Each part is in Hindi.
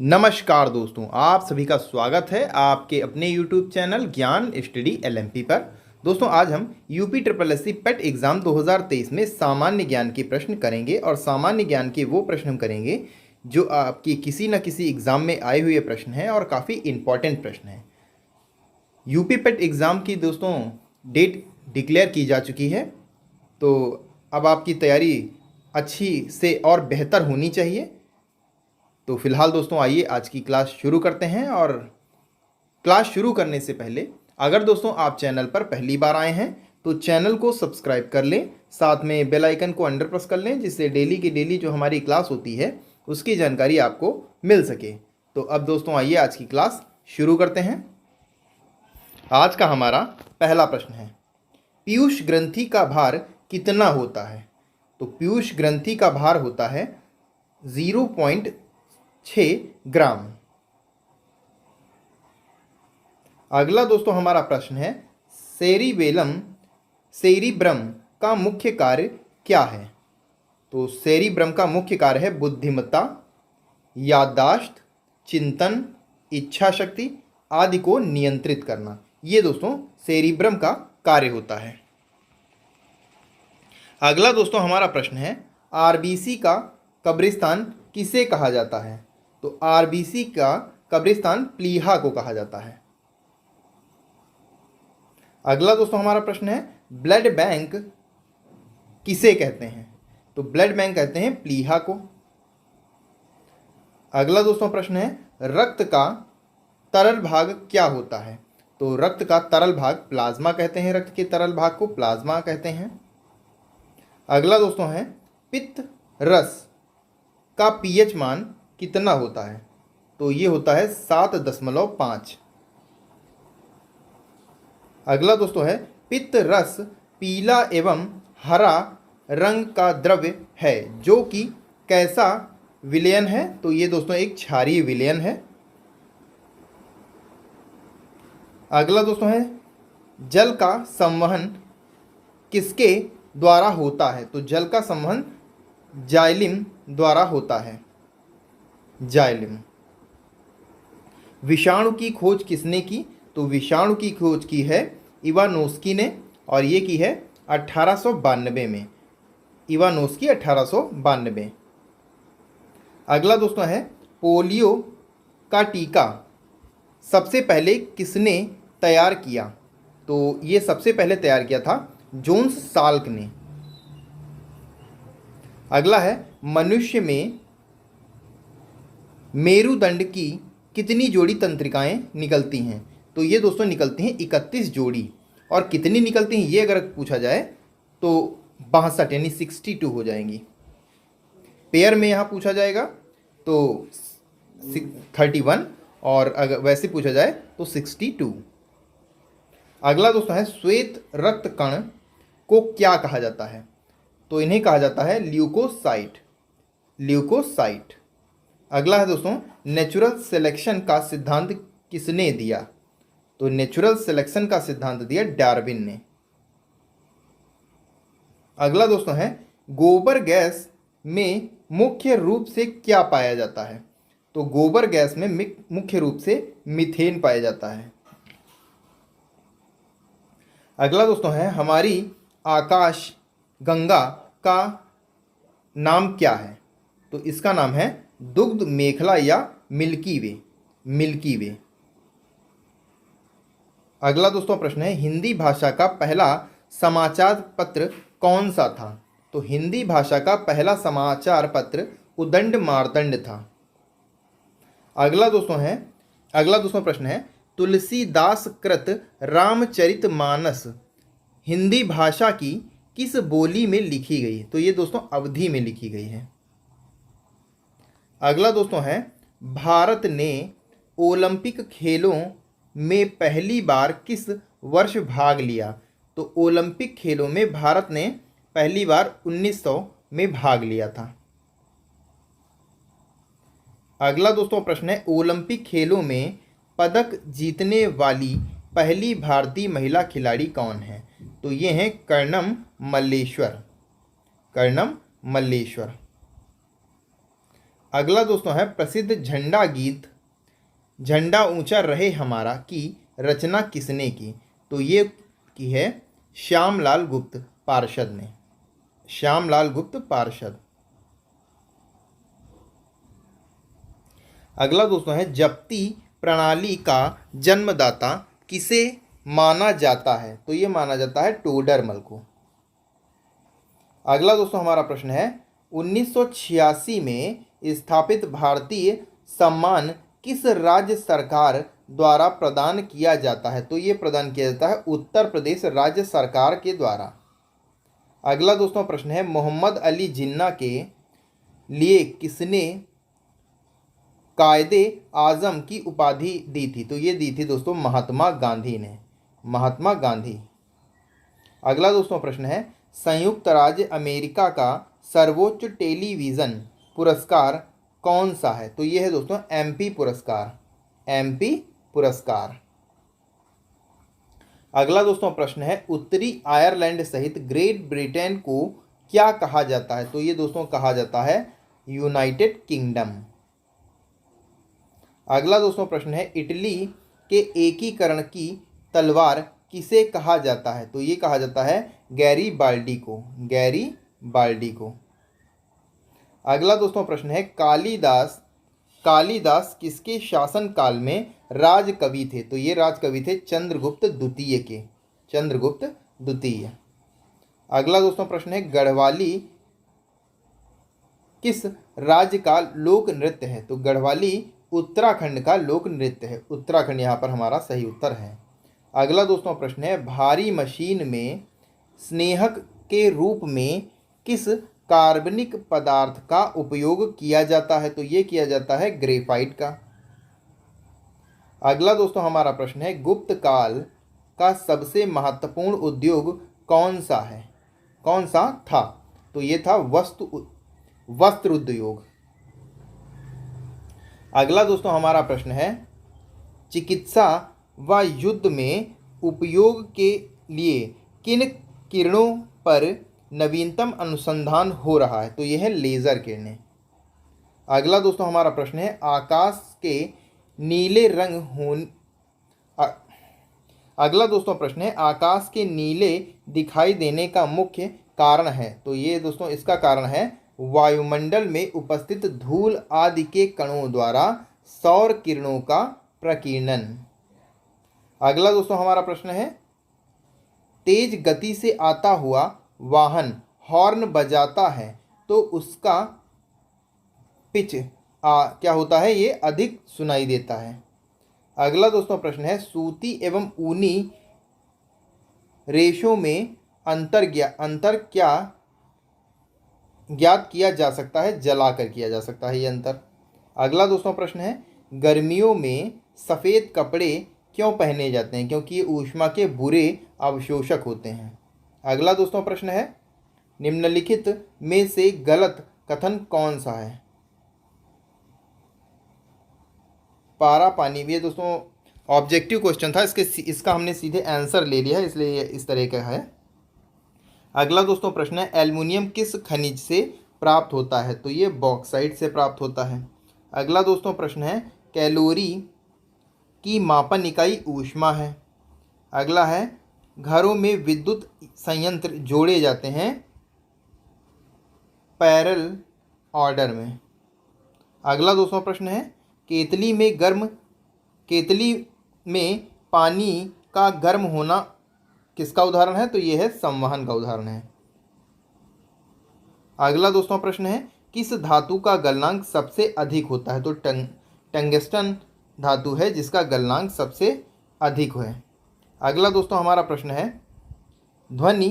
नमस्कार दोस्तों, आप सभी का स्वागत है आपके अपने YouTube चैनल ज्ञान स्टडी LMP पर। दोस्तों आज हम यूपी ट्रिपल एस सी पेट एग्ज़ाम 2023 में सामान्य ज्ञान के प्रश्न करेंगे और सामान्य ज्ञान के वो प्रश्न हम करेंगे जो आपकी किसी न किसी एग्ज़ाम में आए हुए प्रश्न हैं और काफ़ी इम्पॉर्टेंट प्रश्न हैं। यूपी पेट एग्ज़ाम की दोस्तों डेट डिक्लेयर की जा चुकी है, तो अब आपकी तैयारी अच्छी से और बेहतर होनी चाहिए। तो फिलहाल दोस्तों आइए आज की क्लास शुरू करते हैं। और क्लास शुरू करने से पहले अगर दोस्तों आप चैनल पर पहली बार आए हैं तो चैनल को सब्सक्राइब कर लें, साथ में बेल आइकन को अंडर प्रेस कर लें, जिससे डेली की डेली जो हमारी क्लास होती है उसकी जानकारी आपको मिल सके। तो अब दोस्तों आइए आज की क्लास शुरू करते हैं। आज का हमारा पहला प्रश्न है, पीयूष ग्रंथि का भार कितना होता है? तो पीयूष ग्रंथि का भार होता है 0.6 ग्राम। अगला दोस्तों हमारा प्रश्न है, सेरिब्रम का मुख्य कार्य क्या है? तो सेरिब्रम का मुख्य कार्य है बुद्धिमत्ता, याददाश्त, चिंतन, इच्छा शक्ति आदि को नियंत्रित करना। ये दोस्तों सेरिब्रम का कार्य होता है। अगला दोस्तों हमारा प्रश्न है, आरबीसी का कब्रिस्तान किसे कहा जाता है? तो आरबीसी का कब्रिस्तान प्लीहा को कहा जाता है। अगला दोस्तों हमारा प्रश्न है, ब्लड बैंक किसे कहते हैं? तो ब्लड बैंक कहते हैं प्लीहा को। अगला दोस्तों प्रश्न है, रक्त का तरल भाग क्या होता है? तो रक्त का तरल भाग प्लाज्मा कहते हैं, रक्त के तरल भाग को प्लाज्मा कहते हैं। अगला दोस्तों है, पित्त रस का पीएच मान कितना होता है? तो ये होता है 7.5। अगला दोस्तों है, पित्त रस पीला एवं हरा रंग का द्रव्य है जो कि कैसा विलयन है? तो ये दोस्तों एक क्षारीय विलयन है। अगला दोस्तों है, जल का संवहन किसके द्वारा होता है? तो जल का संवहन जाइलिम द्वारा होता है, जाइलिम। विषाणु की खोज किसने की? तो विषाणु की खोज की है इवानोस्की ने, और ये की है 1892 में, इवानोस्की 1892। अगला दोस्तों है, पोलियो का टीका सबसे पहले किसने तैयार किया? तो ये सबसे पहले तैयार किया था जोन्स साल्क ने। अगला है, मनुष्य में मेरुदंड की कितनी जोड़ी तंत्रिकाएं निकलती हैं? तो ये दोस्तों निकलती हैं 31 जोड़ी। और कितनी निकलती हैं ये अगर पूछा जाए तो 62 यानी 62 हो जाएंगी। पेयर में यहाँ पूछा जाएगा तो 31, और अगर वैसे पूछा जाए तो 62। अगला दोस्तों है, श्वेत रक्त कण को क्या कहा जाता है? तो इन्हें कहा जाता है ल्यूकोसाइट, ल्यूकोसाइट। अगला है दोस्तों, नेचुरल सिलेक्शन का सिद्धांत किसने दिया? तो नेचुरल सिलेक्शन का सिद्धांत दिया डार्विन ने। अगला दोस्तों है, गोबर गैस में मुख्य रूप से क्या पाया जाता है? तो गोबर गैस में मुख्य रूप से मीथेन पाया जाता है। अगला दोस्तों है, हमारी आकाश गंगा का नाम क्या है? तो इसका नाम है दुग्ध मेखला या मिल्की वे, मिल्की वे। अगला दोस्तों प्रश्न है, हिंदी भाषा का पहला समाचार पत्र कौन सा था? तो हिंदी भाषा का पहला समाचार पत्र उदंड मार्तंड था। अगला दोस्तों प्रश्न है, तुलसीदास कृत रामचरितमानस हिंदी भाषा की किस बोली में लिखी गई? तो ये दोस्तों अवधी में लिखी गई है। अगला दोस्तों है, भारत ने ओलंपिक खेलों में पहली बार किस वर्ष भाग लिया? तो ओलंपिक खेलों में भारत ने पहली बार 1900 में भाग लिया था। अगला दोस्तों प्रश्न है, ओलंपिक खेलों में पदक जीतने वाली पहली भारतीय महिला खिलाड़ी कौन है? तो ये हैं कर्णम मल्लेश्वर, कर्णम मल्लेश्वर। अगला दोस्तों है प्रसिद्ध झंडा गीत झंडा ऊंचा रहे हमारा की रचना किसने की? तो ये की है श्यामलाल गुप्त पार्षद ने, श्यामलाल गुप्त पार्षद। अगला दोस्तों है जप्ती प्रणाली का जन्मदाता किसे माना जाता है? तो ये माना जाता है टोडरमल को। अगला दोस्तों हमारा प्रश्न है 1986 में स्थापित भारतीय सम्मान किस राज्य सरकार द्वारा प्रदान किया जाता है? तो ये प्रदान किया जाता है उत्तर प्रदेश राज्य सरकार के द्वारा। अगला दोस्तों प्रश्न है मोहम्मद अली जिन्ना के लिए किसने कायदे आजम की उपाधि दी थी? तो ये दी थी दोस्तों महात्मा गांधी ने, महात्मा गांधी। अगला दोस्तों प्रश्न है संयुक्त राज्य अमेरिका का सर्वोच्च टेलीविज़न पुरस्कार कौन सा है? तो ये है दोस्तों एमपी पुरस्कार, एमपी पुरस्कार। अगला दोस्तों प्रश्न है उत्तरी आयरलैंड सहित ग्रेट ब्रिटेन को क्या कहा जाता है? तो ये दोस्तों कहा जाता है यूनाइटेड किंगडम। अगला दोस्तों प्रश्न है इटली के एकीकरण की तलवार किसे कहा जाता है? तो ये कहा जाता है गैरीबाल्डी को, गैरीबाल्डी को। अगला दोस्तों प्रश्न है कालिदास किसके शासन काल में राजकवि थे? तो ये राजकवि थे चंद्रगुप्त द्वितीय के, चंद्रगुप्त द्वितीय। अगला दोस्तों प्रश्न है गढ़वाली किस राज्य का लोक नृत्य है? तो गढ़वाली उत्तराखंड का लोक नृत्य है, उत्तराखंड यहाँ पर हमारा सही उत्तर है। अगला दोस्तों प्रश्न है भारी मशीन में स्नेहक के रूप में किस कार्बनिक पदार्थ का उपयोग किया जाता है? तो ये किया जाता है ग्रेफाइट का। अगला दोस्तों हमारा प्रश्न है गुप्त काल का सबसे महत्वपूर्ण उद्योग कौन सा है, कौन सा था? तो ये था वस्त्र उद्योग। अगला दोस्तों हमारा प्रश्न है चिकित्सा व युद्ध में उपयोग के लिए किन किरणों पर नवीनतम अनुसंधान हो रहा है? तो यह है लेज़र किरणें। अगला दोस्तों हमारा प्रश्न है आकाश के नीले रंग अगला दोस्तों प्रश्न है आकाश के नीले दिखाई देने का मुख्य कारण है? तो ये दोस्तों इसका कारण है वायुमंडल में उपस्थित धूल आदि के कणों द्वारा सौर किरणों का प्रकीर्णन। अगला दोस्तों हमारा प्रश्न है तेज गति से आता हुआ वाहन हॉर्न बजाता है तो उसका पिच क्या होता है? ये अधिक सुनाई देता है। अगला दोस्तों प्रश्न है सूती एवं ऊनी रेशों में अंतर क्या ज्ञात किया जा सकता है? जलाकर किया जा सकता है ये अंतर। अगला दोस्तों प्रश्न है गर्मियों में सफ़ेद कपड़े क्यों पहने जाते हैं? क्योंकि ये ऊष्मा के बुरे अवशोषक होते हैं। अगला दोस्तों प्रश्न है निम्नलिखित में से गलत कथन कौन सा है? पारा पानी, ये दोस्तों ऑब्जेक्टिव क्वेश्चन था, इसका हमने सीधे आंसर ले लिया है, इसलिए इस तरह का है। अगला दोस्तों प्रश्न है एल्युमिनियम किस खनिज से प्राप्त होता है? तो ये बॉक्साइट से प्राप्त होता है। अगला दोस्तों प्रश्न है कैलोरी की मापन इकाई ऊष्मा है। अगला है घरों में विद्युत संयंत्र जोड़े जाते हैं पैरेलल ऑर्डर में। अगला दोस्तों प्रश्न है केतली में पानी का गर्म होना किसका उदाहरण है? तो ये है संवहन का उदाहरण है। अगला दोस्तों प्रश्न है किस धातु का गलनांक सबसे अधिक होता है? तो टंगस्टन धातु है जिसका गलनांक सबसे अधिक है। अगला दोस्तों हमारा प्रश्न है ध्वनि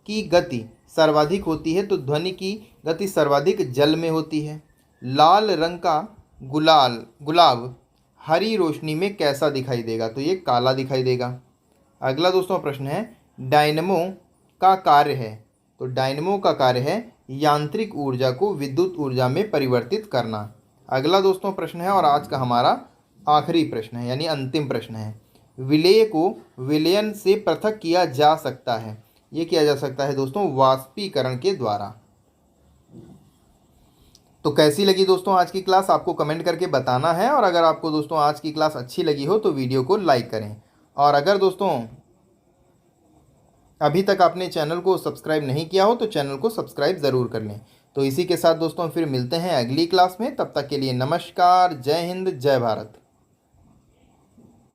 की गति सर्वाधिक होती है, तो ध्वनि की गति सर्वाधिक जल में होती है। लाल रंग का गुलाब हरी रोशनी में कैसा दिखाई देगा? तो ये काला दिखाई देगा। अगला दोस्तों प्रश्न है डायनमो का कार्य है, तो डायनमो का कार्य है यांत्रिक ऊर्जा को विद्युत ऊर्जा में परिवर्तित करना। अगला दोस्तों प्रश्न है और आज का हमारा आखिरी प्रश्न है यानी अंतिम प्रश्न है विलेय को विलयन से पृथक किया जा सकता है? ये किया जा सकता है दोस्तों वाष्पीकरण के द्वारा। तो कैसी लगी दोस्तों आज की क्लास, आपको कमेंट करके बताना है। और अगर आपको दोस्तों आज की क्लास अच्छी लगी हो तो वीडियो को लाइक करें। और अगर दोस्तों अभी तक आपने चैनल को सब्सक्राइब नहीं किया हो तो चैनल को सब्सक्राइब ज़रूर कर लें। तो इसी के साथ दोस्तों फिर मिलते हैं अगली क्लास में। तब तक के लिए नमस्कार, जय हिंद, जय भारत।